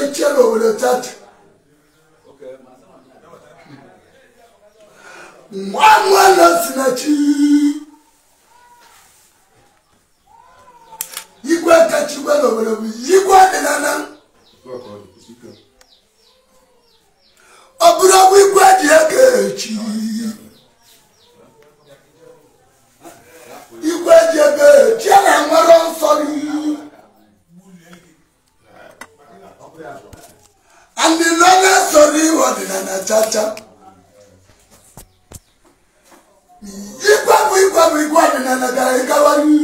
ichelo wele tata. Mwana sinachi. Igwe kachiwe lo wele igwe nana. Obura igwe diakechi. Igwe diakechi na ngoro nsori. And the Lord sorry what in an chacha. Igwa in an agawari.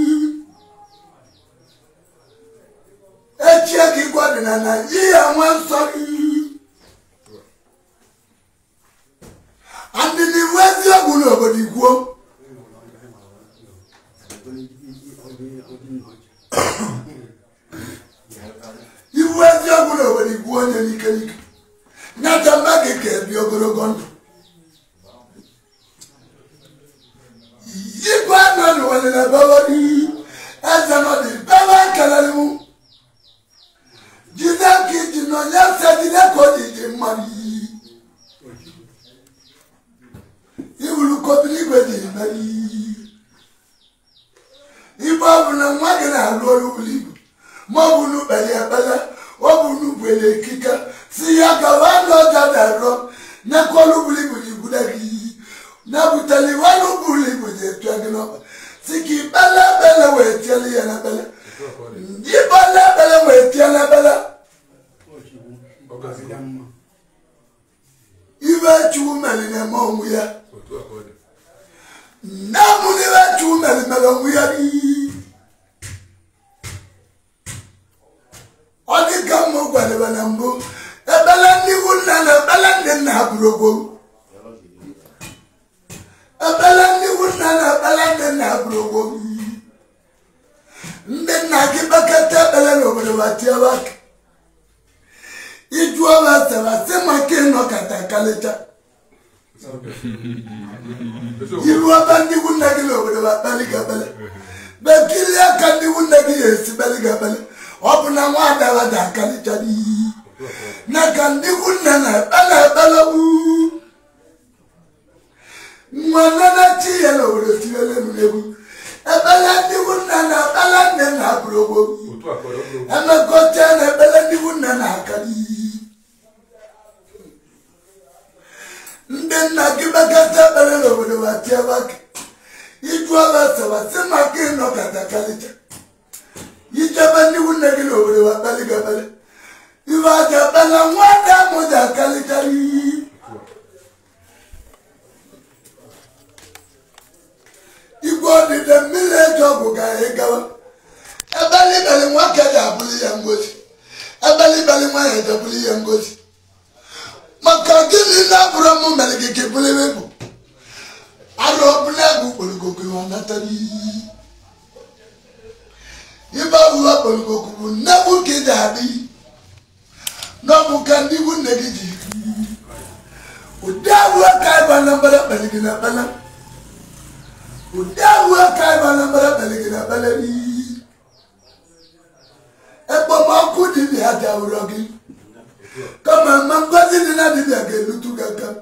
A check igwa in an year one sorry. And the West Yaguno over the go. You were young over the one and you can not a magic Biogorogon. You got none one in a body as another Baba Calamu. Jizaki did not just set in a cottage in money. You will look up liberty, Marie. You probably know what I will Mobulu Bella, Obulu Bele Kika, see Yakawano Dadaro, Nakolu Bully, Nabutali, one bully with the dragon. Siki Bella Bella with Telly and Bella. Yibala Bella with Tiana Bella. You were 2 men in a mom, we are. Now, we were 2 men in a mom, we are. Odi gamu gwale banambu ebelandi wunana belandi na brogo ebelandi wunana belandi na brogo ndenna kibakata belalo bwati abak ijwa bata sema keno katakaleta yilwa bandi wunna gilo bwali gabale bekilia kandi wunna giyesi bali gabale Opuna wada wada kalitadi. Nakandi kunana bala wu. Mwana chiyelo ule chiyele nulebu. Ebala di kunana bala nena brogo. Ema kote na bala di kunana kali. Ndena kibakata bala ule watia waki. Ijwa wasa wasema kino kata kalita. Yijabani wunagilo wale wabali gabale. Iwajabala wada moja kalitari. Igodi de mile jobu ga egawa. Abali bali mwakada abuli ya ngozi. Abali bali mwakada abuli ya ngozi. Makagili na buramu melike kibuli webu. Aro bulagu bulugoki wanatari. Iba uwa bulugoku nebu kidabi. Nobu kandi wunegiji. Udawa kaiba nambara beligina bala. Udawa kaiba nambara beligina bala ni. Ebo makudi ni hata urogi. Kama mangozi ni na bibi ake lutu kaka.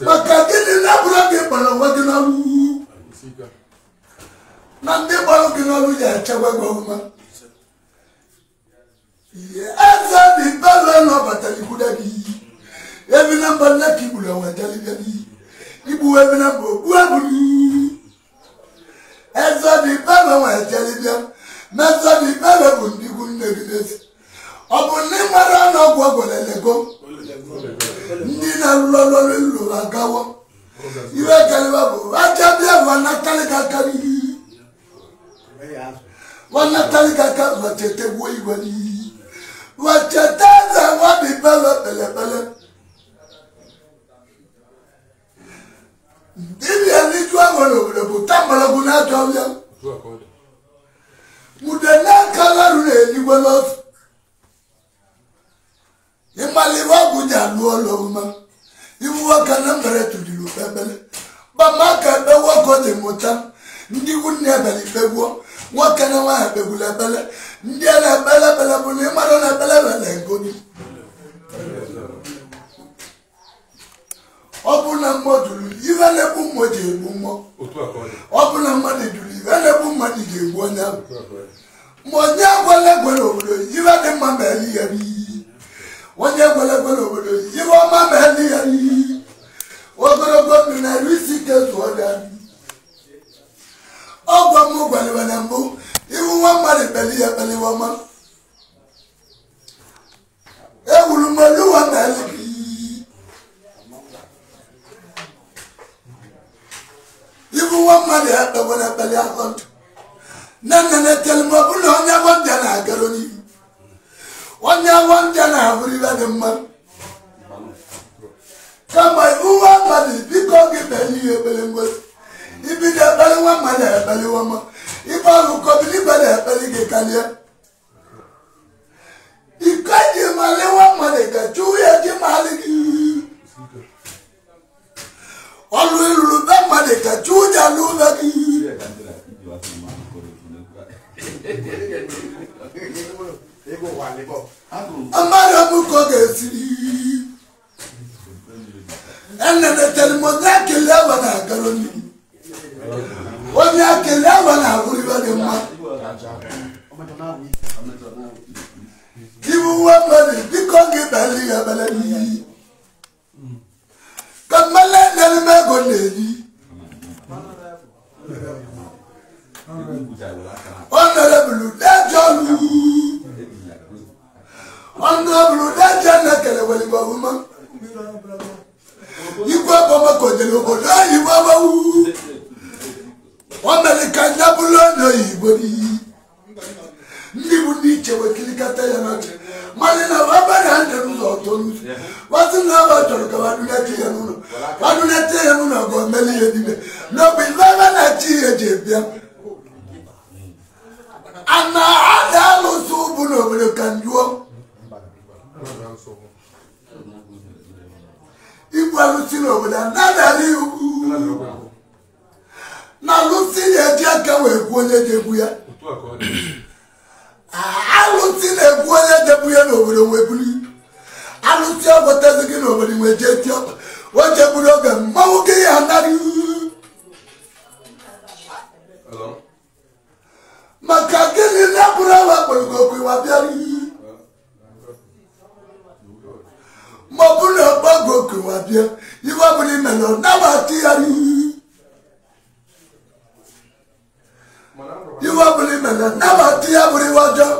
Makagini na urogi bala wagina wu. Nande bala gina wu ya chawa kwa uma. Eza ni bala no batali kudagi. Evi namba laki bula watali gani. Ibu evi namba buabuli. Eza ni bala watali gani. Meza ni bala bundi kunegidesi. Obuni mara na gwa lego. Ndina lolo agawo. Iwe kaliwa bu. Ajabia wanatali kakari. Wanatali kakari watete wani. Wachateza wabi bele. Ndibi alijua wano butambala kuna jawya. Mudena kala rune ni wano. Imali wakuja luolo uma. Imu wakana mbere tudilu bebele. Bamaka be wakote muta. Ndi wunye beli bebuo. Wakana wa bebule bele. Ndi ala bele bele bule. Marona bele bele ngoni. moje bumo obuna mmadụ duru ibe na bu mmadụ ga-egbu onye ahụ onye gwele gwele obodo yiwe dị mma ma eli ya onye gwele gwele obodo yiwe ọma ma eli ya ogologo ndụ na iri isi ike zụọ ya ọgwa m gwaliwe na mbụ iwu nwa mmadụ beli ya beli ọma ewuru m oluwa ma eli gị ibu nwa mmadụ ya kpewere ekpeli akọntụ nne na-eteli m ọbụla onye wọnja na-agara n'ihu onye wọnja na-abụrụ ibe dị mma kama ibu nwa mmadụ biko gị beli ihe ekpeli ngosi ibido ekpeli nwa mmadụ ekpeli ọma ibe ọgụkọ bi n'ibe na-ekpeli gị karịa iko ji mali nwa mmadụ ka chụụ ya ji mali gị ọlụ iruru be mmadụ ka chụụ ya n'ụlọ gị amara ọmụkọ ga-esiri enenetere m onye akele awa na-agara n'ihu onye akele awa na-abụrụ ibe dị mma ibu nwa mmadụ biko gị beli ya bele n'iyi ka mmele na-elime ego na-eri Honorable Dajolu Honorable Dajana kele wali babuma Igwa boma kodele obodo ayiwa bawu America nyabulo no ibodi Ndibu niche wekilikata ya noche Malina wabara ande nuzo otonu Watu na watoro kawadunete ya nuno Wadunete ya nuno gomeli yedime Nobi vava na chiye jebia Ana ada lusubu no kanjuo Igwa lusino oboda nada liu Na lusi ya jaka wekuonye jebuya Alusi na-egwuonye jebuya n'obodo webuli Alusi ọgọtezi gị n'obodo nweje etiọpa o jeburu oge mmanwụ gị ya narị maka gịnị na-abụrụ awa kpọrọgokwu iwa bịara ma ọ bụrụ na ọgbagokwu iwa bịa iwe ọbụla imere ọ nabata ya iwe ọbụla imere ọ nabata ya bụrụ iwe ọjọọ